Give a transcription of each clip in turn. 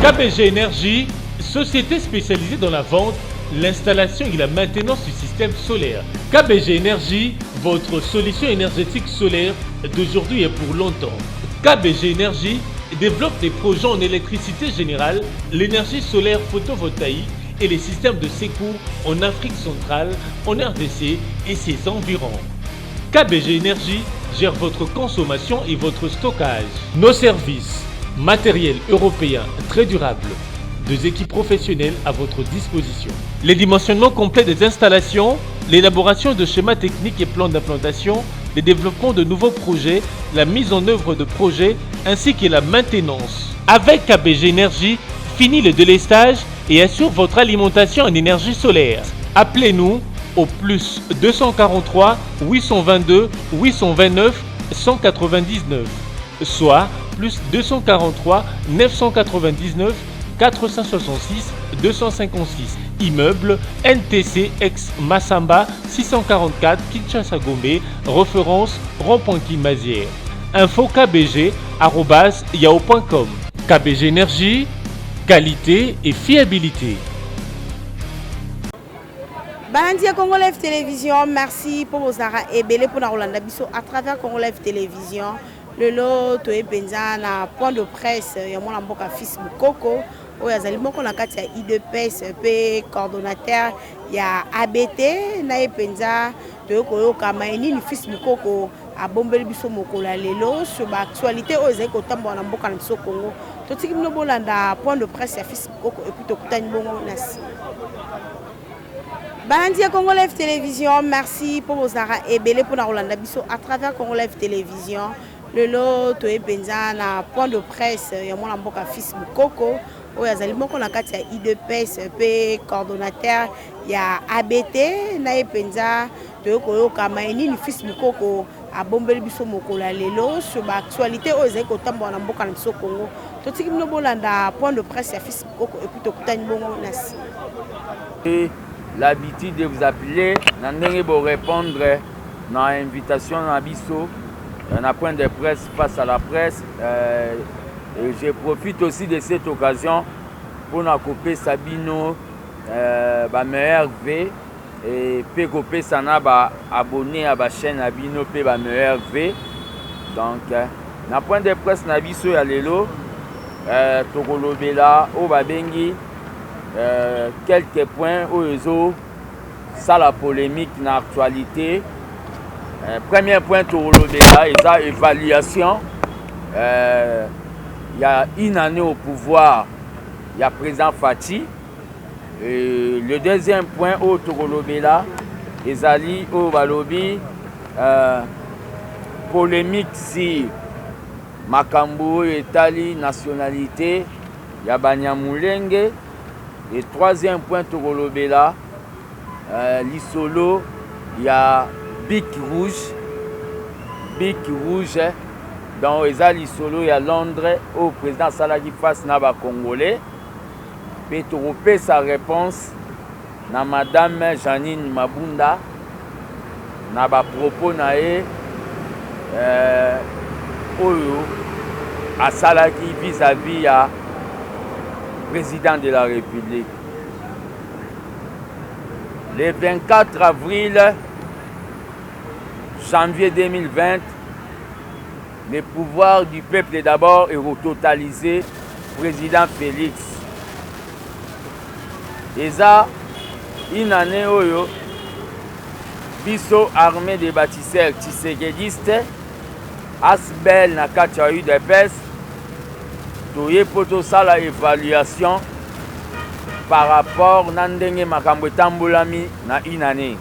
KBG Énergie, société spécialisée dans la vente, l'installation et la maintenance du système solaire. KBG Énergie, votre solution énergétique solaire d'aujourd'hui et pour longtemps. KBG Énergie développe des projets en électricité générale, l'énergie solaire photovoltaïque et les systèmes de secours en Afrique centrale, en RDC et ses environs. KBG Énergie gère votre consommation et votre stockage. Nos services, matériel européen très durable, 2 équipes professionnelles à votre disposition. Les dimensionnements complets des installations, l'élaboration de schémas techniques et plans d'implantation, le développement de nouveaux projets, la mise en œuvre de projets ainsi que la maintenance. Avec KBG Énergie, fini le délestage et assure votre alimentation en énergie solaire. Appelez-nous au plus 243 822 829 199, soit plus 243 999 466 256. Immeuble NTC ex Massamba 644 Kinshasa Gombe, référence rond-point Kimazière. Info kbg@yahoo.com. KBG Énergie, qualité et fiabilité. Bandia Congo Live Télévision, merci pour vos arrêts et belé pour Rolanda Bisso à travers Congo Live Télévision. Le lot to epenza na point de presse ya mwana mboka fils Mukoko oyo azali moko na kati ya IDPS pe coordonnateur ya ABT na epenza to koyoka nini fils Mukoko abombeli biso mokola lelo sur ba actualité oyo ezali kotambola na mboka na biso Congo. Totiki bino bolanda point de presse ya fils Mukoko et puis tokutani bongo na si. Bandia Congo Live Télévision, merci pour vos arrêts et belé pour Rolanda Bisso à travers Congo Live Télévision. Le lot to epenza na point de presse ya mwana mboka fils Mukoko oyo azali moko na kati ya IDPS pe coordonnateur ya ABT na epenza to koyoka nini fils Mukoko abombeli biso mokola lelo sur ba actualité oyo ezali kotambola na mboka na biso Congo. Totiki bino bolanda point de presse ya fils Mukoko et puis tokutani bongo na si. L'habitude de vous appeler, n'andenge pour répondre na invitation na biso. On a point de presse face à la presse. Et je profite aussi de cette occasion pour nous couper Sabino, meilleur V et puis couper Sana abonné à la chaîne Abino P meilleur V. Donc, na point de presse na biso ya lelo, Tokolobela au Babengi, quelques points au réseau, ça la polémique na actualité. Premier point, Tokolobela, et ça, évaluation. Il y a une année au pouvoir, il y a président Fati. Et le deuxième point, au Tokolobela, Ezali, au Balobi, polémique si Makambo, Etali, nationalité, il y a Banyamulenge. Et troisième point, Tokolobela, Lisolo, il y a Bic Rouge, dans Ezali Solo, il y a Londres, au président Salagi face Naba Congolais. Pétoropé sa réponse, na madame Janine Mabunda, Naba propos nae, Oyo, à Salagi vis-à-vis à président de la République. Le 24 avril, janvier 2020, le pouvoir du peuple d'abord est retotalisé, président Félix. Et ça, une année où biso armée des bâtisseurs tshisekedistes, asbel na kacha UDPS, toye poto sala évaluation par rapport à ndenge makambo tambolami na une année.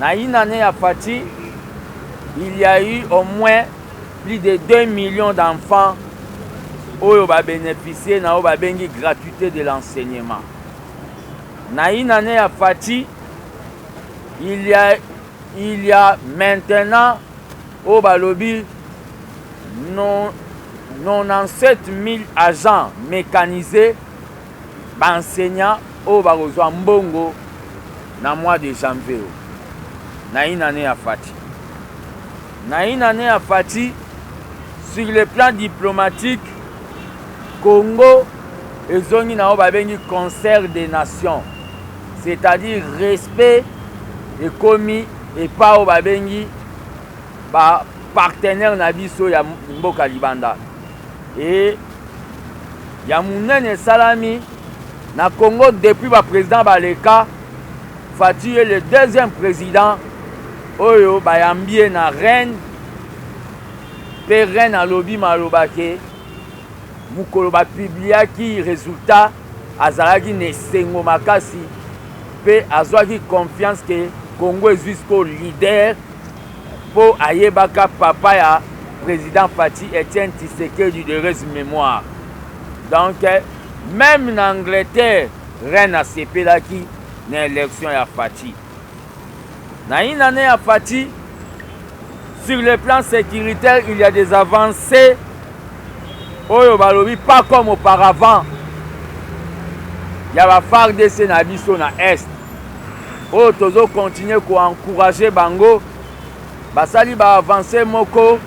Na une année à Fati, il y a eu au moins plus de 2 millions d'enfants qui ont bénéficié de la gratuité de l'enseignement. Na une année à Fati, il y a maintenant au Balobi 97 000 agents mécanisés, enseignants au Barozwa Mbongo dans le mois de janvier. Dans une année à Fati. Dans une année à Fati, sur le plan diplomatique, Congo et Zongi na babengi concert des nations. C'est-à-dire respect et commis et pas au babengi ba partenaire na biso ya mboka libanda. Et ya munene salami na Congo depuis le président Baleka Fati est le deuxième président oyo bayambie na reine pe reine alobi malobake mukolo ba publiaki résultat azalaki nesengo makasi pe azwaki confiance que Congo est jusqu'au leader pour ayebaka papa ya président Fati Etienne Tshisekedi de reste mémoire. Donc même en Angleterre reine a sepelaki na élection ya Fati. Na une année à Fati, sur le plan sécuritaire, il y a des avancées. Oyo balobi pas comme auparavant. Il y a la FARDC na biso na est. Oyo tozo continuer ko encourager bango. Basali ba avancer moko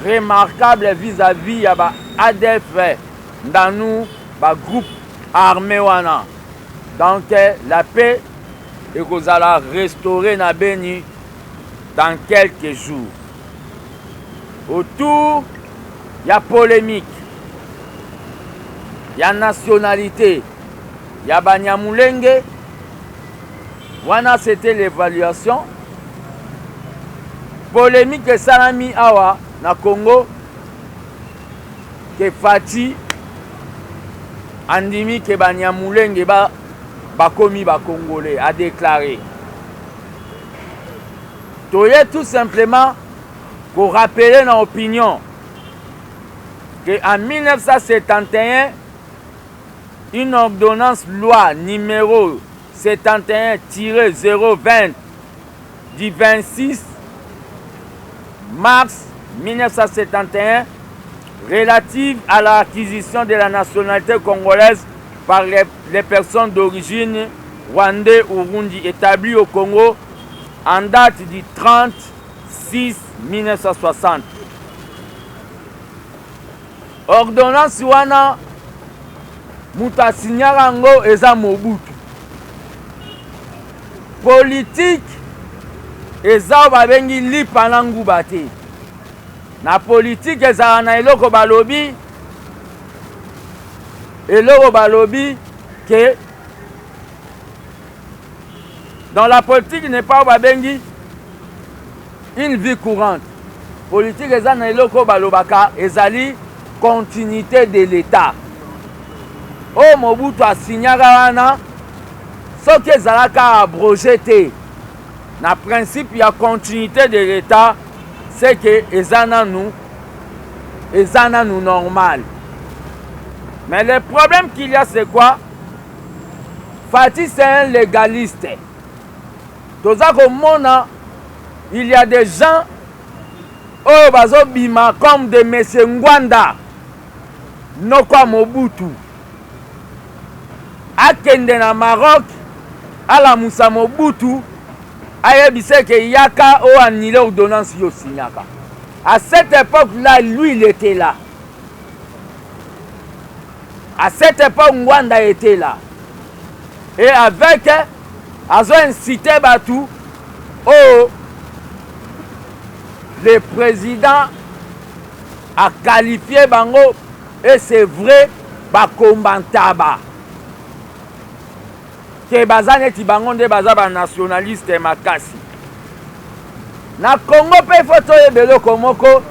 remarquable vis-à-vis ya ba ADF dans nous ba groupe armé wana. Donc la paix et qu'on allons restaurer na Beni dans quelques jours. Autour, il y a polémique, il y a nationalité, il y a Banyamulenge. Voilà, c'était l'évaluation. Polémique et salami awa na Congo que Fati andimi que Banyamulenge bakomi ba Congolais a déclaré. Toye tout simplement pour rappeler notre opinion que en 1971 une ordonnance loi numéro 71-020 du 26 mars 1971 relative à l'acquisition de la nationalité congolaise par les personnes d'origine rwandais ou Burundi établies au Congo en date du 30-6-1960. Ordonnance wana muta signalango eza Mobutu. Politique eza babengi lipanangu bate. Na politique eza na eloko balobi que dans la politique n'est pas babengi une vie courante. Politique eza na eloko balobaka ezali continuité de l'État. O Mobutu a signaka wana soki ezalaka abrogé te. Na principe ya continuité de l'État, c'est que ezana nous normal. Mais le problème qu'il y a, c'est quoi? Fati, c'est un légaliste. Dans ce monde, il y a des gens oh, bazo bima comme de M. Ngwanda, Nokwa Mobutu. Akende na Maroc, à la Moussa Mobutu, ayebise que yaka o annulé ordonnance yo signaka. À cette époque-là, lui, il était là. À cette époque, Ngwanda était là. Et avec, ils ont incité Batou, oh, le président a qualifié Bango, et c'est vrai, Bakombantaba. Que Bazane Tibango de Bazaba nationaliste et Makasi. Na Congo pe photo ebelo komoko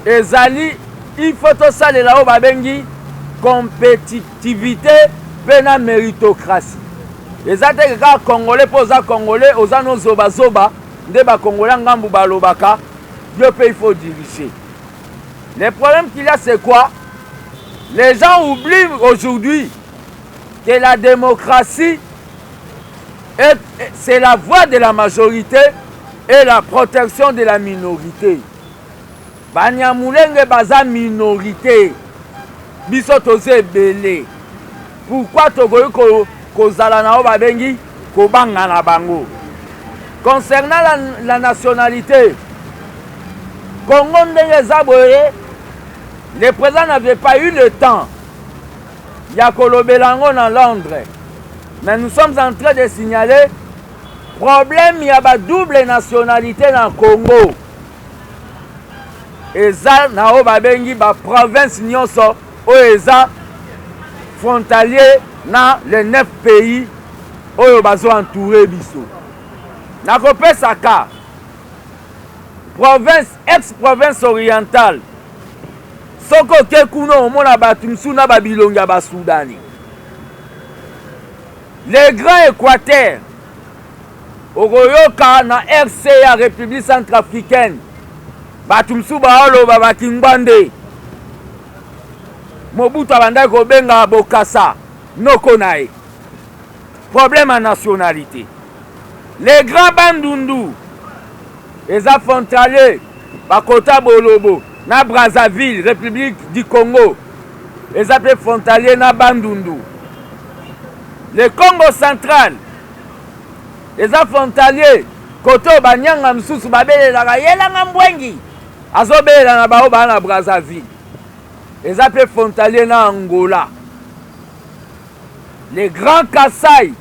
ezali il faut tout ça là babengi compétitivité pe na méritocratie. Ezate ka congolais poza congolais ozano zoba zoba nde ba congolais ngambu balobaka yo pe il faut diriger. Le problème qu'il y a c'est quoi? Les gens oublient aujourd'hui que la démocratie c'est la voix de la majorité et la protection de la minorité. Banyamulenge baza minorité. Biso toze belé. Pourquoi tokoki kozala na o babengi kobanga na bango? Concernant la nationalité, Congo ndenge eza boye, le président n'avait pas eu le temps. Ya kolobelango na Londres. Mais nous sommes en train de signaler problème ya ba double nationalité na Congo. Eza na o babengi ba province nyonso o eza frontalier na les 9 pays oyo bazo entouré biso. Na kopesa ka province ex-province orientale soko ke kuno omona batu msu na babilongi ya basudani. Le Grand Équateur okoyoka na RCA République Centrafricaine batu msu baoloba bakingbande Mobutu abandaki kobenga Bokassa noko nae. Problème à nationalité. Les grands bandundu eza frontalier bakota Bolobo na Brazzaville, République du Congo. Eza pe frontalier na bandundu. Le Congo central eza frontalier koto banyanga msusu babelelaka yelanga mbwengi azobelela na bao bana Brazzaville. Eza pe frontalier na Angola. Les grands Kassai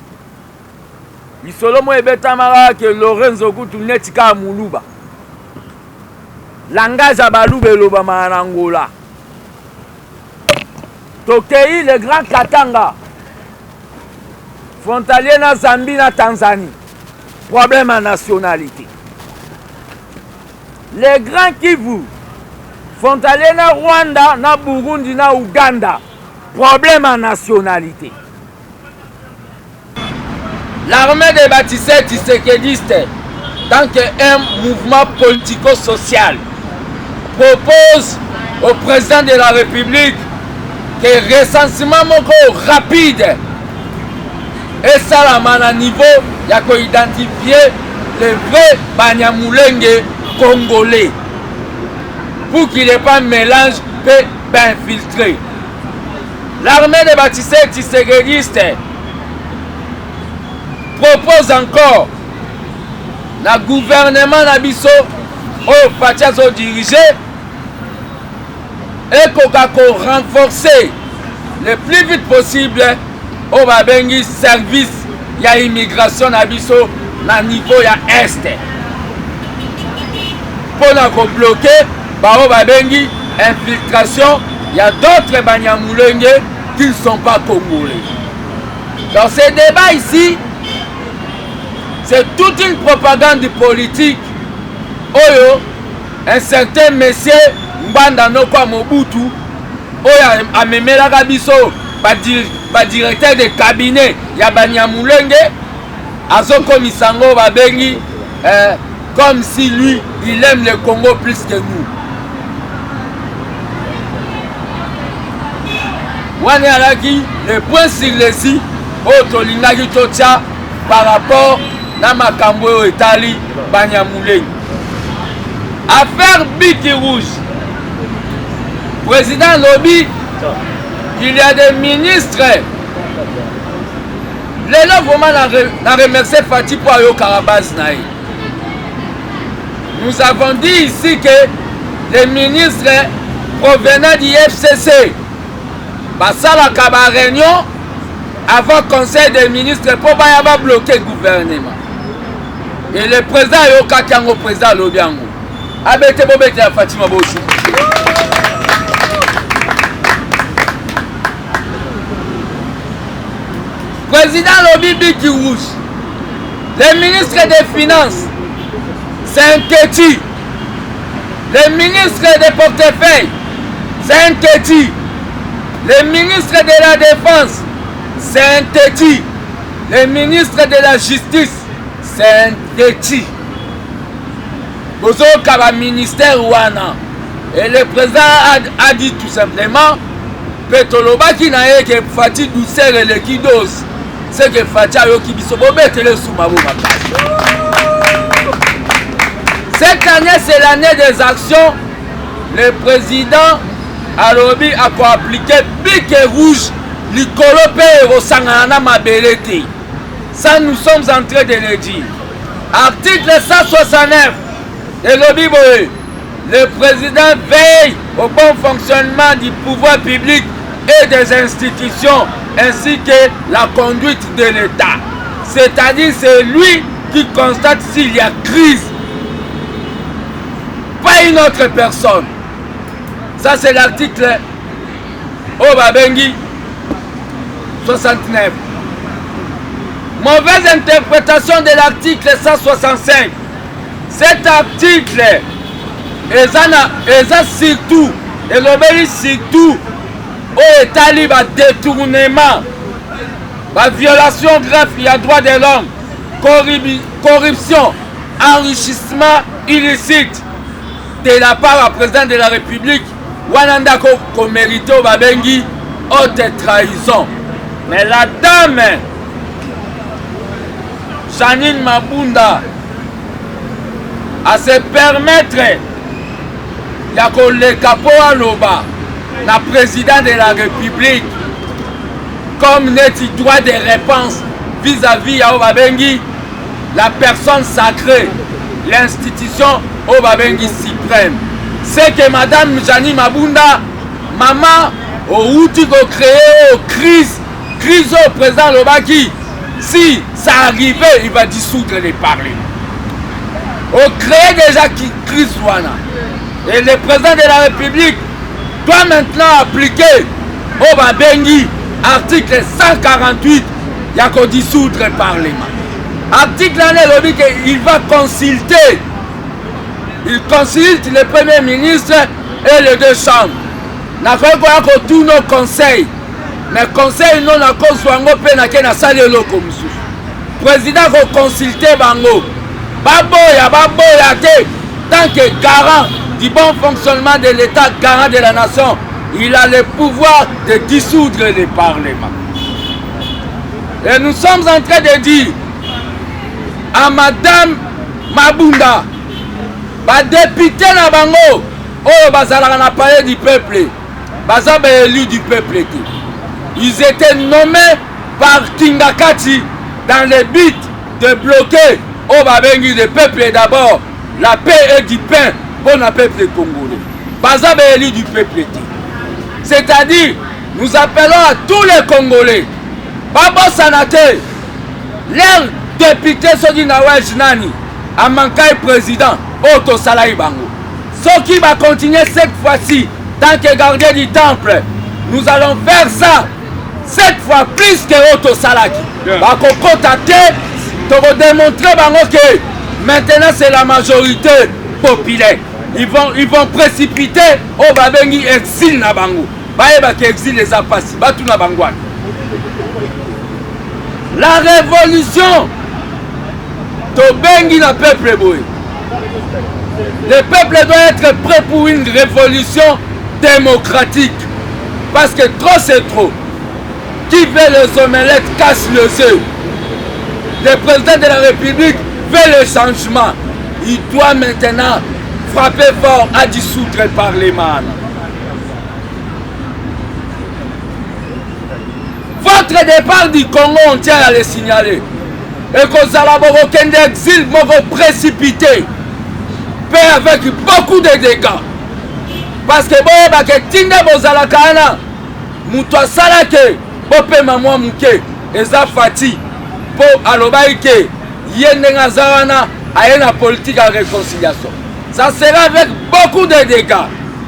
Isolomo ebetamara ke Lorenzo Kutu netika muluba. Langage à balube loba ma Angola. Tokei le grand Katanga. Frontalier na Zambie na Tanzanie. Problème à nationalité. Les grands Kivu. Frontalier na Rwanda, na Burundi, na Uganda. Problème à nationalité. L'armée des bâtisseurs tshisekidistes, tant qu'un mouvement politico-social, propose au président de la République que recensement rapide et ça à niveau il y a identifier les vrais Banyamulenge congolais pour qu'il n'y ait pas mélange et infiltré. L'armée des bâtisseurs tshisekidistes propose encore le gouvernement Nabiso au Fatiazo dirigé et qu'on renforcer le plus vite possible au Babengi service ya immigration Nabiso na niveau ya Est pour bloquer au Babengi infiltration il y a d'autres Banyamulenge qui ne sont pas congolais. Dans ce débat ici, c'est toute une propagande politique. Oyo, un certain monsieur Mbanda Nokwa Mobutu, oyo amemela kabiso, directeur de cabinet ya Banyamulenge, azoko misango babengi, comme si lui, il aime le Congo plus que nous. Wane alaki, le point sur le si, oyo lingaki totia par rapport na makambo etali Banyamulenge. Affaire Biki Rouge. Président Lobi, il y a des ministres. Les gens vraiment n'a remercié Fatih pour Ayo Karabaz Naï. Nous avons dit ici que les ministres provenant du FCC basala kaba réunion avant conseil des ministres pour pas bloquer le gouvernement. Et le président Yoka Kango, président Lobiango. Abete Bobete à Fatima Bochou. Président Lobi Biki Rouge. Le ministre des Finances, c'est un Kéti. Le ministre des Portefeuilles, c'est un Kéti. Le ministre de la Défense, c'est un Kéti. Le ministre de la Justice, c'est un Kéti. Bozoka va ministère Wana. Et le président a dit tout simplement Petoloba qui n'a eu que Fatih douceur et le Kidos. C'est que Fatih a eu qui bisobobete le soumabo makasi. Cette année, c'est l'année des actions le président alobi ako appliquer pique rouge likolo pe osangana na mabele te. Ça nous sommes en train de le dire. Article 169 elobi boye, le président veille au bon fonctionnement du pouvoir public et des institutions ainsi que la conduite de l'État. C'est-à-dire c'est lui qui constate s'il y a crise, pas une autre personne. Ça c'est l'article Obabengi 69. Mauvaise interprétation de l'article 165. Cet article est surtout, et l'obéit surtout au État libre détournement, la violation grave des droits de l'homme, corruption, enrichissement illicite de la part du président de la République, Wananda ko mérite au Babengi, haute trahison. Mais la dame Janine Mabunda à se permettre ya koleka po aloba na président de la République comme neti droit de réponse vis-à-vis ya Obabengi, la personne sacrée, l'institution Obabengi suprême. C'est que madame Janine Mabunda, maman outi ko créer crise au président Lobaki. Si ça arrivait, il va dissoudre les parlements. On crée déjà crise wana. Et le président de la République doit maintenant appliquer au Babengi article 148, il y a qu'on dissoudre le parlement. Article 1, il va consulter. Il consulte le premier ministre et les deux chambres. N'a pas que tous nos conseils. Mais conseil non na kozwango pe na ke na sali eloko mususu. Président ko consulter bango. Baboya te tant que garant du bon fonctionnement de l'État, garant de la nation, il a le pouvoir de dissoudre le Parlement. Et nous sommes en train de dire à madame Mabunda, ba député na bango, oh bazala na palais du peuple, bazaba élu du peuple. Ils étaient nommés par Kingakati dans le but de bloquer au Babengi le peuple d'abord, la paix et du pain pour le peuple congolais. Bazabe élu du peuple. C'est-à-dire, nous appelons à tous les Congolais, Babo Sanate, leur député Sodinawa Jinani, à Mankai président, Otto Salai Bango. Ceux qui va continuer cette fois-ci, tant que gardien du temple, nous allons faire ça. Cette fois plus que Otto Salaki. Va contacter, pour démontrer que maintenant c'est la majorité populaire. Ils vont précipiter au Babengi exil na bango. Baeba qui exil les apassi, batu na bangwan. La révolution to bengi na peuple boy. Le peuple doit être prêt pour une révolution démocratique. Parce que trop c'est trop. Qui veut les omelettes casse le œuf. Le président de la République veut le changement. Il doit maintenant frapper fort à dissoudre le Parlement. Votre départ du Congo, on tient à le signaler. Et que Zalaboro Kende exil m'aura précipité. Fait avec beaucoup de dégâts. Parce que bon, que Tinde Bozalakana, Moutoua Salake, Bope Mamoua Mouke, Eza Fati, pour Alobaïke, Yendenga Zawana, a une politique en réconciliation. Ça sera avec beaucoup de dégâts.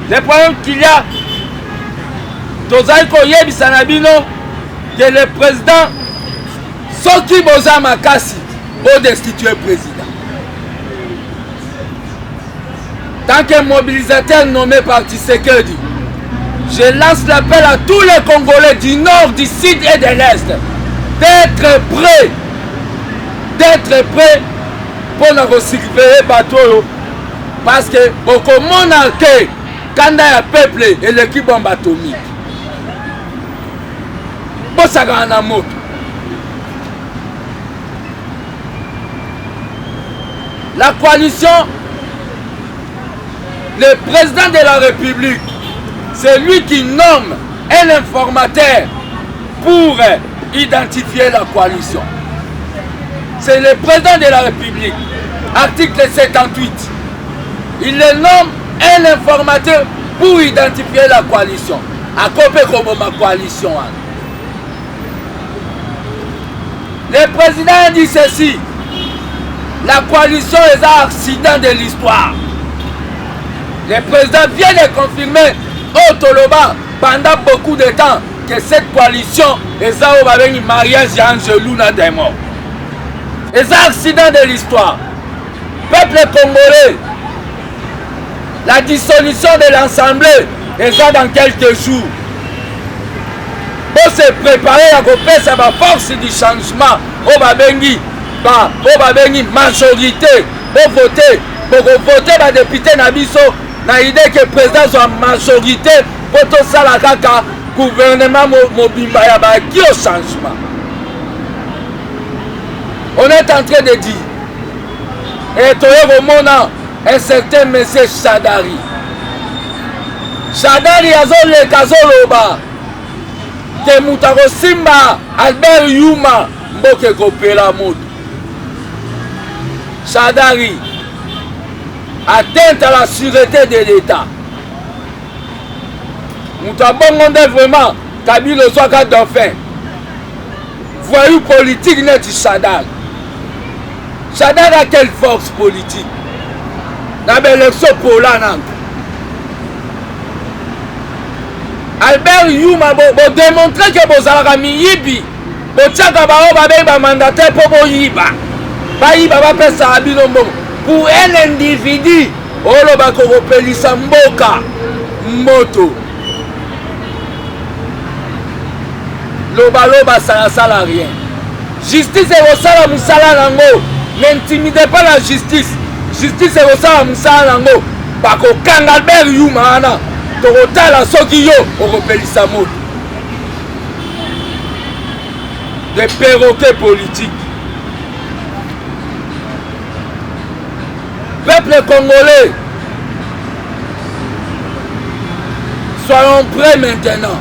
Le problème qu'il y a, Tozaïko Yebi Sanabino, que le président Soki Boza Makasi, au destitué président. Tant que mobilisateur nommé par Tshisekedi, je lance l'appel à tous les Congolais du nord, du sud et de l'est d'être prêts pour nous surveiller bateau. Parce que beaucoup monarque, quand il y a peuple et l'équipe bombe atomique. La coalition Le président de la République, c'est lui qui nomme un informateur pour identifier la coalition. C'est le président de la République, article 78. Il le nomme un informateur pour identifier la coalition. À côté comme ma coalition. Le président dit ceci. La coalition est un accident de l'histoire. Le président vient de confirmer au Toloba pendant beaucoup de temps que cette coalition est un mariage d'Angelou des morts. C'est un accident de l'histoire. Peuple congolais, la dissolution de l'Assemblée est dans quelques jours. Pour se préparer à couper sa force du changement, au Babengi, majorité, pour voter les députés Nabiso, na idée que le président soit majorité pour tout ça la kaka gouvernement mobimba ya ba qui au changement. On est en train de dire et toye komona un certain monsieur Chadari azoleka azoloba ke mutu akosimba Albert Yuma mboke kopela moto. Chadari atteinte à la sûreté de l'État. Nous avons vraiment Kabila soit dauphin. Voyou politique n'est Chadar. Chadar a quelle force politique? Dans l'élection pour l'année. Albert Yuma vous démontrer que vous avez mis Yibi. Vous avez un mandataire pour vous Yiba. Yiba va faire ça à Bilombo. Pour un individu, on va kopelisa mboka moto. Loba ça sala rien. Justice est au sala musala nango. N'intimidez pas la justice. Justice est au sala musala nango. Bako kanga Albert Yuma ana. Tokotala soki yo okopelisa moto. Des perroquets politiques. Peuple congolais, soyons prêts maintenant.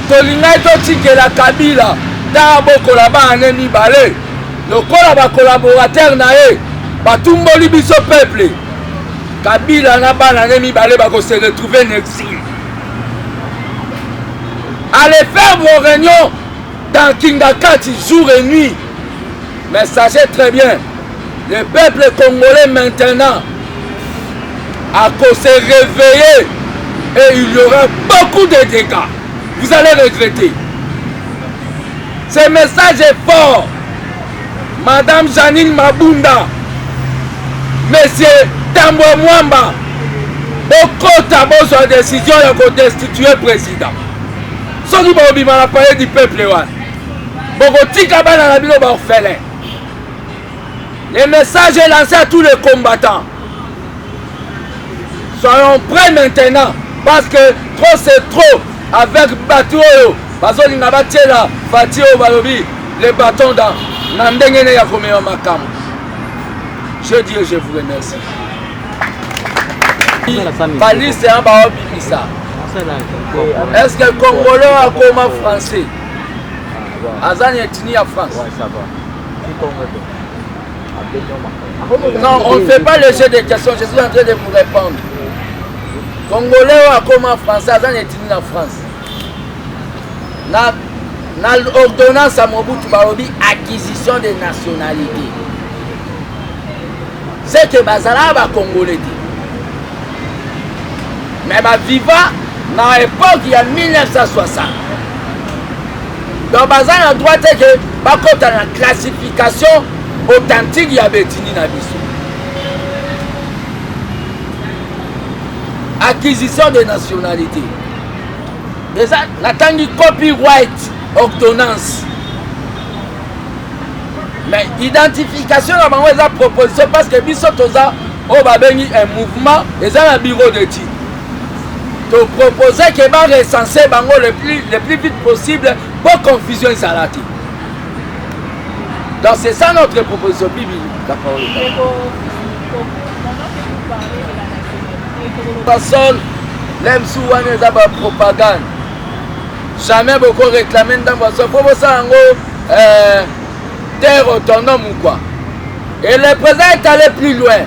Tolingai totikela Kabila taboko laba anemi balé. Lokola ba collaborateur nae batumboli biso peuple. Kabila na bana anemi balé bako se retrouver en exil. Allez faire vos réunions dans Kingakati jour et nuit. Mais sachez très bien, le peuple congolais maintenant a se réveiller et il y aura beaucoup de dégâts. Vous allez regretter. Ce message est fort. Madame Janine Mabunda, Monsieur Tambo Mwamba, Bokota Bozo décision de destituer président. Ce qui va parler du peuple. Bokotika bana na bilo ba orphelin. Le message est lancé à tous les combattants. Soyons prêts maintenant. Parce que trop c'est trop. Avec bateau. Bazo lingaba tiela. Fatio balobi. Les bâtons dans. Nandengene ya komeyo makam. Je dis et je vous remercie. Palis c'est un baobi misa. Est-ce que le Congolais a comme français? Azan est né en France. Non, on ne fait pas le jeu de questions, je suis en train de vous répondre. Congolais a comme français, Azan est né en France. Dans l'ordonnance à Mobutu Barobi, acquisition de nationalité. C'est que Bazala va Congolais. Mais vivant dans l'époque, il y a 1960. Donc, Bazan a droit que, par contre, dans la classification authentique, il y avait Tini Nabiso. Acquisition de nationalité. Déjà, n'attendez copyright, ordonnance. Mais identification, on a proposition parce que Bissotoza, on va venir un mouvement, et ça, un bureau de titre. De proposer que va recenser bango le plus vite possible pour confusion salati. Donc c'est ça notre proposition biblique. Seul, l'aime sous la propagande. Jamais beaucoup réclamé dans votre faut ça en terre autonome ou quoi. Et le président est allé plus loin.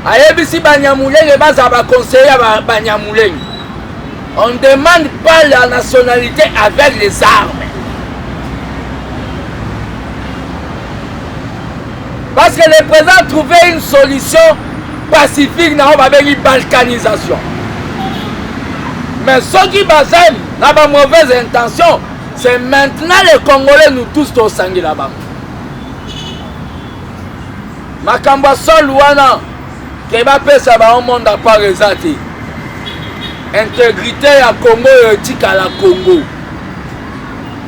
Ayebisi Banyamouleng et Bazaba conseiller à Banyamouleng. On ne demande pas la nationalité avec les armes. Parce que le président a trouvé une solution pacifique dans la balkanisation. Mais ceux qui basent dans la mauvaise intention, c'est maintenant les Congolais nous tous au sang là-bas. Makamba sol wana keba pesa ba monde à part rezati. Intégrité à Congo et tika la Congo.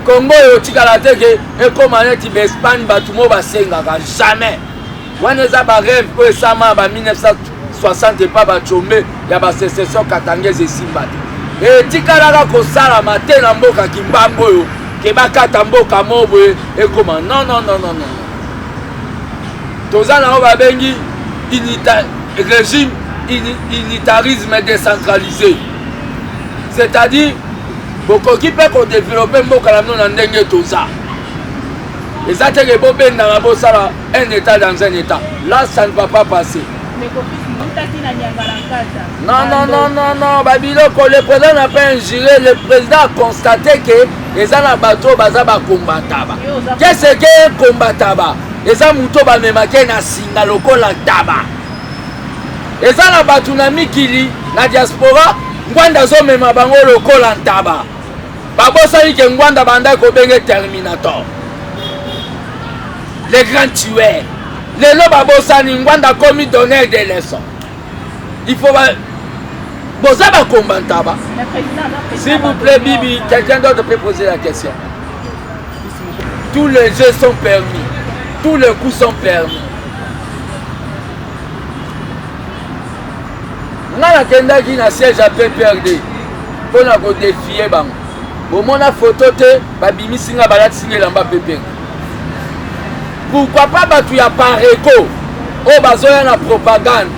Congo et tika la teke et comme aneti Espagne batumo ba senga jamais. Wana za ba rêve ko sama ba 1960 pas ba chombe ya ba sécession katangeze et Simba. Et tika la ko sala matin na mboka kimbambo yo keba kata mboka mobo et comment non. Tozana on va bengi régime unitarisme décentralisé. C'est-à-dire beaucoup qui peut développer mboka na ndenge toza. Et ça te que boben na bosala un état dans un état. Là ça ne va pas passer. Non, Babiloko, le président n'a pas injuré, le président a constaté que les bateaux bazaba combataba. Qu'est-ce que combataba? Les amouto ba memake na singa lokola taba. Les bateaux na mikili la diaspora ngwanda zo mema bango lokola taba. Babosali ke ngwanda banda ko benge Terminator. Les grands tueurs. Les lobes babosani ngwanda commis donner des leçons. Il faut Bozaba combataba. S'il vous plaît, Bibi, quelqu'un d'autre peut poser la question. Tous les jeux sont permis. Tous les coups sont permis. Nana kenda qui na siège à PPRD. Pour na ko défier bang. Au moins la photo te babimi singa balat singa lamba PPRD. Pourquoi pas batu ya pareko? Oh bazoya na propagande.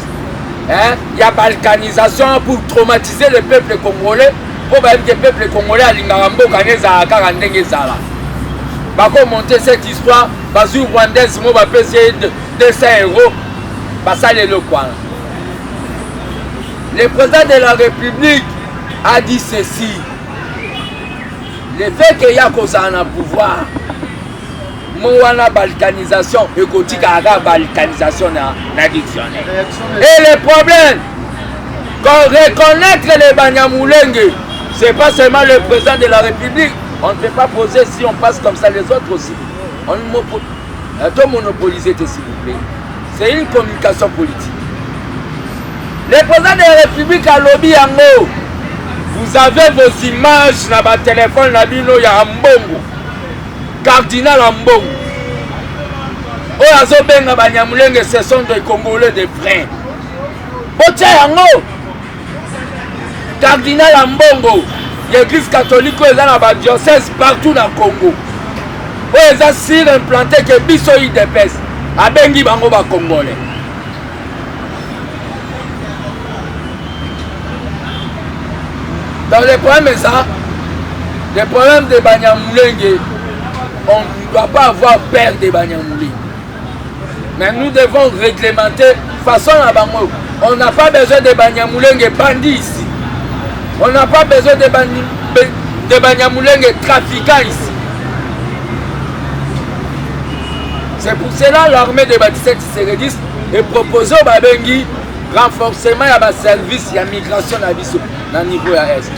Il y a balkanisation pour traumatiser le peuple congolais. Pour que le peuple congolais a l'ingarambo kaneza akarandenge zala. Bako monter cette histoire, bazu rwandaise mo ba payer 200 €, basa le quoi. Le président de la République a dit ceci. Le fait qu'il y a un pouvoir, la balkanisation, écotique à la balkanisation na dictionnaire. Et le problème, reconnaître les Banyamoulenge, c'est pas seulement le président de la République. On ne peut pas poser si on passe comme ça les autres aussi. On doit monopoliser, s'il vous plaît. C'est une communication politique. Le président de la République a lobby en haut. Vous avez vos images dans votre téléphone, il y a un bongo. Cardinal Ambong. Oyazo benga Banyamoulenge, ce sont des Congolais de frères. Botia yango. Cardinal Ambongo. L'église catholique est dans la diocèse partout dans le Congo. Oyazo sur implanté que biso idepes. Abengi bango ba Congolais. Dans les problèmes ça, les problèmes de Banyamoulenge, on ne doit pas avoir peur de Banyamoulenge. Mais nous devons réglementer façon à Bango. On n'a pas besoin de Banyamoulenge bandits ici. On n'a pas besoin de Banyamoulenge trafiquants ici. C'est pour cela l'armée de Baptiste Tshisekedi est proposée au Babengi renforcement de la service de migration à Bissau dans le niveau est.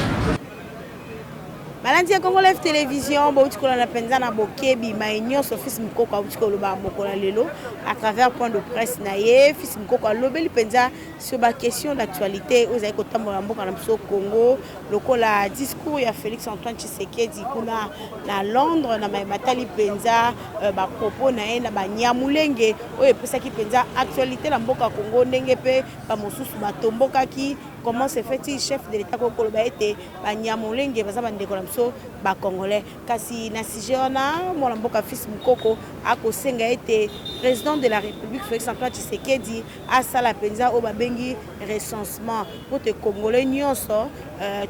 Balandi ya Congo Live Télévision, bautikolo na penza na bokebi maïnyo so fils mukoko autikolo ba mokola lelo à travers point de presse na ye fils mukoko alobeli penza sur ba question d'actualité aux ay kotambola mboka na biso Congo lokola discours ya Félix Antoine Tshisekedi kuna na Londres na matali penza ba propos na ye na ba Nyamulenge oyo pesaki penza actualité na mboka Congo ndenge pe ba mosusu batombokaki comment se fait-il chef de l'état kokoloba ete banyamolenge baza bandeko na biso bacongolais kasi na sujet wana mwana mboka fils mukoko akosenga ete président de la république Félix Antoine Tshisekedi asala mpenza oyo babengi recensement po te congolais nyonso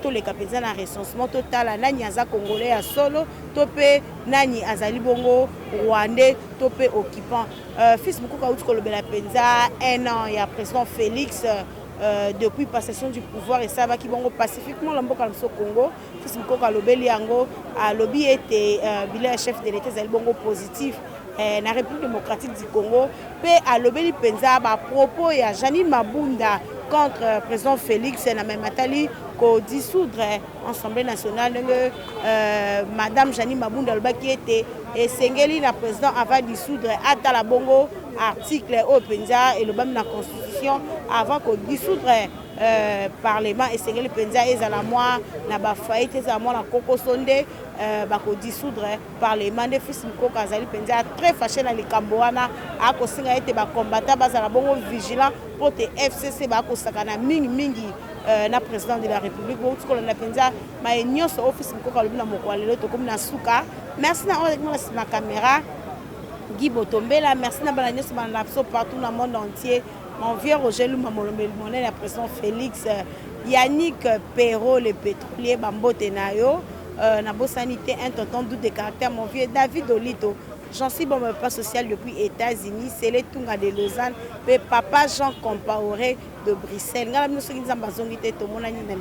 toleka mpenza na recensement totala nani aza congolais ya solo to mpe nani azali bongo rwandais to mpe occupant fils mukoko auti kolobela mpenza 1 an ya président Félix depuis passation du pouvoir et ça va qui bongo pacifiquement la mboka biso Congo fils mukoko alobeli yango alobi ete bilan chef de l'état ezali bongo positif na République démocratique du Congo pe alobeli penza ba propos ya Janine Mabunda contre président Félix na même atali ko dissoudre Assemblée nationale madame Janine Mabunda alobaki ete esengeli na président avant dissoudre ata la bongo article au penza et le bam na constitution avant ko dissoudre parlement esengeli penza ezala moi na ba faillite ezala moi na koko sonde bako dissoudre parlement de fils mukoko azali penza très fâché na likambo wana akosinga ete ba combattant bazala bongo vigilant pour te FCC bako sakana mingi na président de la république bo tikola na penza ma nyonso office mukoko alobi na mokwalelo to comme na suka merci na ma caméra Guy Botombela merci na bana nyonso bana lapso partout dans le monde entier mon vieux Roger Luma Molombe la président Félix Yannick Perrault le pétrolier bambote na yo na bosanité un tonton doute de caractère mon vieux David Olito j'en suis bon pas social depuis États-Unis c'est les Tunga de Lausanne pe papa Jean Compaoré de Bruxelles ngala mino soki nzamba zongi te to mona ni na